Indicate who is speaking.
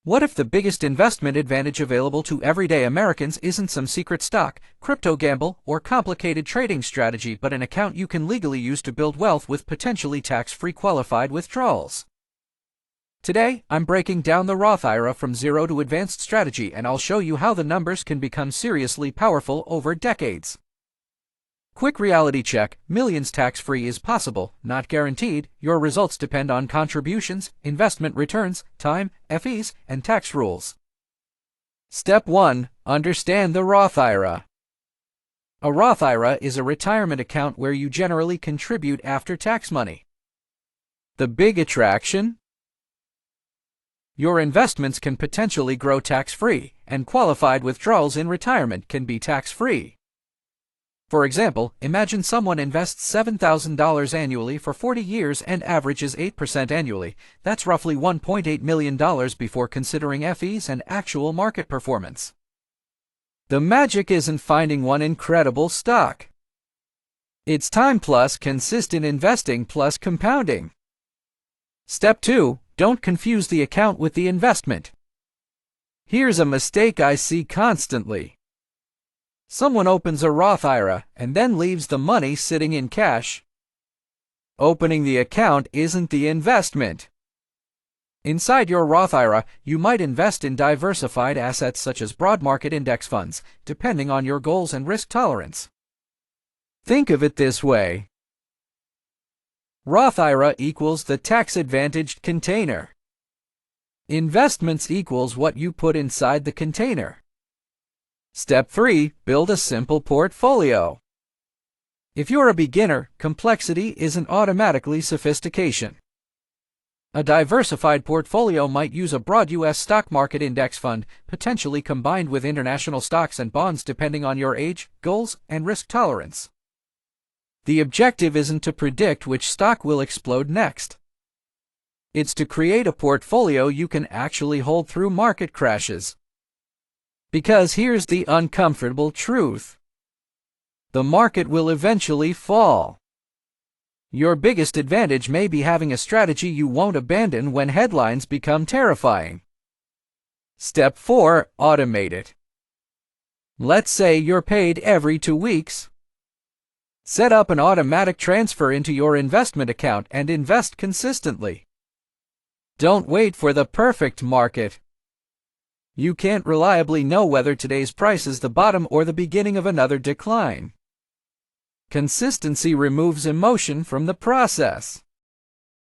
Speaker 1: What if the biggest investment advantage available to everyday Americans isn't some secret stock, crypto gamble, or complicated trading strategy, but an account you can legally use to build wealth with potentially tax-free qualified withdrawals? Today, I'm breaking down the Roth IRA from zero to advanced strategy, and I'll show you how the numbers can become seriously powerful over decades. Quick reality check: millions tax-free is possible, not guaranteed. Your results depend on contributions, investment returns, time, fees, and tax rules. Step 1. Understand the Roth IRA. A Roth IRA is a retirement account where you generally contribute after-tax money. The big attraction? Your investments can potentially grow tax-free, and qualified withdrawals in retirement can be tax-free. For example, imagine someone invests $7,000 annually for 40 years and averages 8% annually. That's roughly $1.8 million before considering fees and actual market performance. The magic isn't finding one incredible stock. It's time plus consistent investing plus compounding. Step 2. Don't confuse the account with the investment. Here's a mistake I see constantly. Someone opens a Roth IRA and then leaves the money sitting in cash. Opening the account isn't the investment. Inside your Roth IRA, you might invest in diversified assets such as broad market index funds, depending on your goals and risk tolerance. Think of it this way. Roth IRA equals the tax-advantaged container. Investments equals what you put inside the container. Step 3. Build a simple portfolio. If you're a beginner, complexity isn't automatically sophistication. A diversified portfolio might use a broad U.S. stock market index fund, potentially combined with international stocks and bonds depending on your age, goals, and risk tolerance. The objective isn't to predict which stock will explode next. It's to create a portfolio you can actually hold through market crashes. Because here's the uncomfortable truth: the market will eventually fall. Your biggest advantage may be having a strategy you won't abandon when headlines become terrifying. Step 4. Automate it. Let's say you're paid every 2 weeks. Set up an automatic transfer into your investment account and invest consistently. Don't wait for the perfect market. You can't reliably know whether today's price is the bottom or the beginning of another decline. Consistency removes emotion from the process.